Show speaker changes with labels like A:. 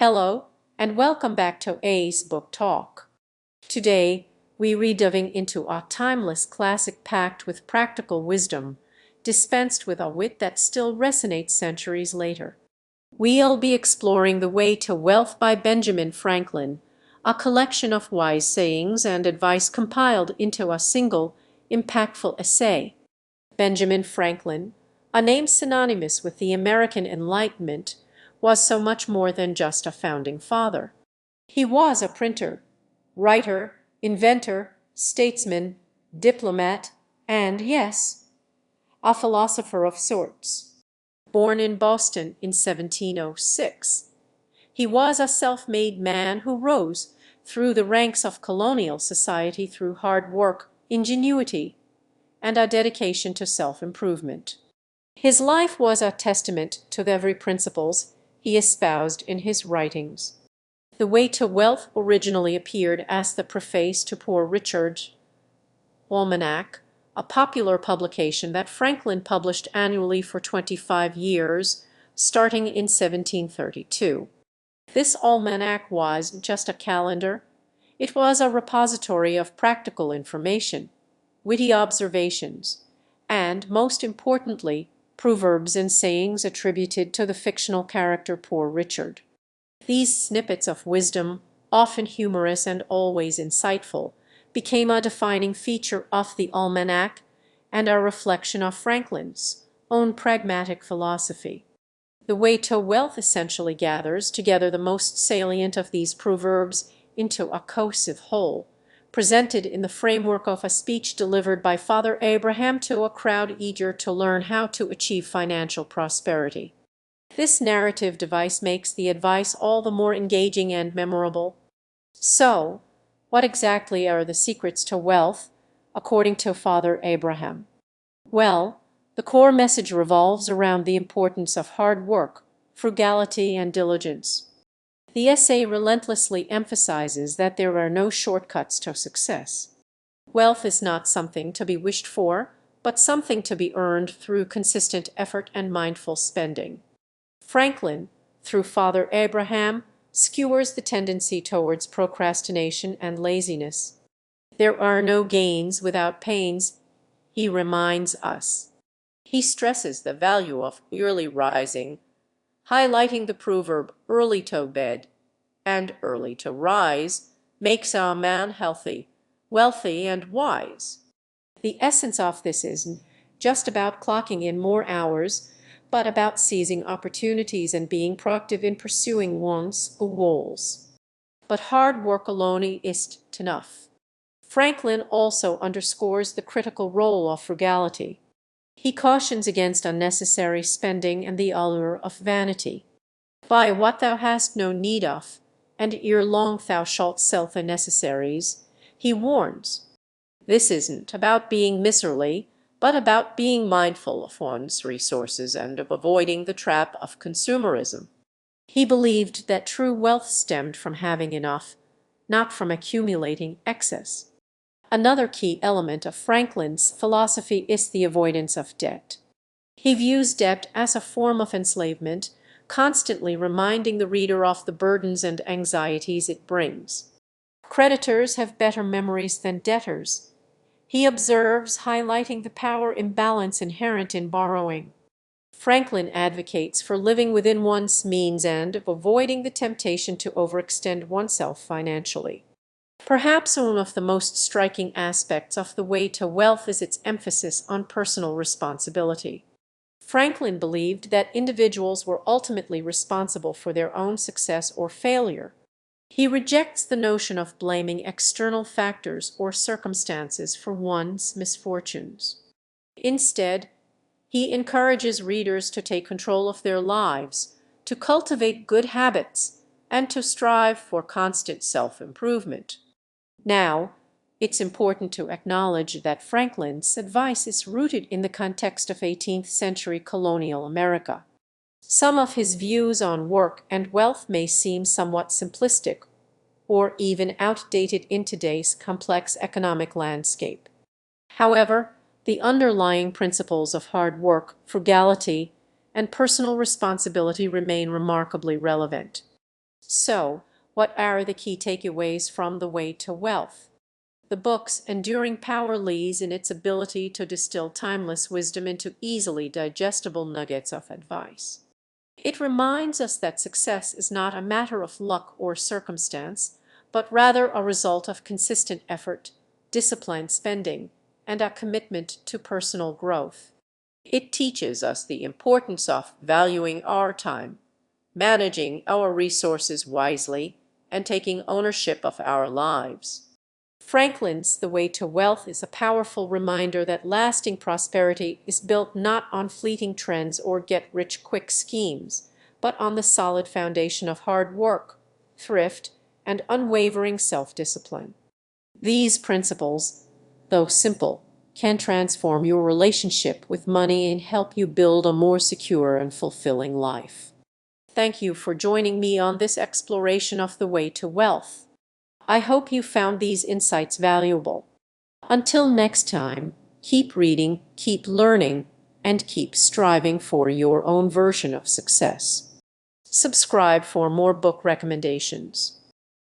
A: Hello, and welcome back to A's Book Talk. Today, we re-diving into a timeless classic packed with practical wisdom, dispensed with a wit that still resonates centuries later. We'll be exploring The Way to Wealth by Benjamin Franklin, a collection of wise sayings and advice compiled into a single, impactful essay. Benjamin Franklin, a name synonymous with the American Enlightenment, was so much more than just a founding father. He was a printer, writer, inventor, statesman, diplomat, and, yes, a philosopher of sorts. Born in Boston in 1706, he was a self-made man who rose through the ranks of colonial society through hard work, ingenuity, and a dedication to self-improvement. His life was a testament to the very principles he espoused in his writings. The Way to Wealth originally appeared as the preface to Poor Richard's Almanack, a popular publication that Franklin published annually for 25 years, starting in 1732. This almanac was just a calendar. It was a repository of practical information, witty observations, and, most importantly, proverbs and sayings attributed to the fictional character Poor Richard. These snippets of wisdom, often humorous and always insightful, became a defining feature of the Almanac and a reflection of Franklin's own pragmatic philosophy. The Way to Wealth essentially gathers together the most salient of these proverbs into a cohesive whole, presented in the framework of a speech delivered by Father Abraham to a crowd eager to learn how to achieve financial prosperity. This narrative device makes the advice all the more engaging and memorable. So, what exactly are the secrets to wealth, according to Father Abraham? Well, the core message revolves around the importance of hard work, frugality, and diligence. The essay relentlessly emphasizes that there are no shortcuts to success. Wealth is not something to be wished for, but something to be earned through consistent effort and mindful spending. Franklin, through Father Abraham, skewers the tendency towards procrastination and laziness. There are no gains without pains, he reminds us. He stresses the value of early rising, highlighting the proverb early to bed and early to rise makes a man healthy, wealthy, and wise. The essence of this isn't just about clocking in more hours, but about seizing opportunities and being proactive in pursuing one's goals. But hard work alone isn't enough. Franklin also underscores the critical role of frugality. He cautions against unnecessary spending and the allure of vanity. Buy what thou hast no need of, and ere long thou shalt sell the necessaries, he warns. This isn't about being miserly, but about being mindful of one's resources and of avoiding the trap of consumerism. He believed that true wealth stemmed from having enough, not from accumulating excess. Another key element of Franklin's philosophy is the avoidance of debt. He views debt as a form of enslavement, constantly reminding the reader of the burdens and anxieties it brings. Creditors have better memories than debtors, he observes, highlighting the power imbalance inherent in borrowing. Franklin advocates for living within one's means and of avoiding the temptation to overextend oneself financially. Perhaps one of the most striking aspects of The Way to Wealth is its emphasis on personal responsibility. Franklin believed that individuals were ultimately responsible for their own success or failure. He rejects the notion of blaming external factors or circumstances for one's misfortunes. Instead, he encourages readers to take control of their lives, to cultivate good habits, and to strive for constant self-improvement. Now, it's important to acknowledge that Franklin's advice is rooted in the context of 18th century colonial America. Some of his views on work and wealth may seem somewhat simplistic or even outdated in today's complex economic landscape. However, the underlying principles of hard work, frugality, and personal responsibility remain remarkably relevant. So, what are the key takeaways from The Way to Wealth? The book's enduring power lies in its ability to distill timeless wisdom into easily digestible nuggets of advice. It reminds us that success is not a matter of luck or circumstance, but rather a result of consistent effort, disciplined spending, and a commitment to personal growth. It teaches us the importance of valuing our time, managing our resources wisely, and taking ownership of our lives. Franklin's The Way to Wealth is a powerful reminder that lasting prosperity is built not on fleeting trends or get-rich-quick schemes, but on the solid foundation of hard work, thrift, and unwavering self-discipline. These principles, though simple, can transform your relationship with money and help you build a more secure and fulfilling life. Thank you for joining me on this exploration of the way to wealth. I hope you found these insights valuable. Until next time, keep reading, keep learning, and keep striving for your own version of success. Subscribe for more book recommendations.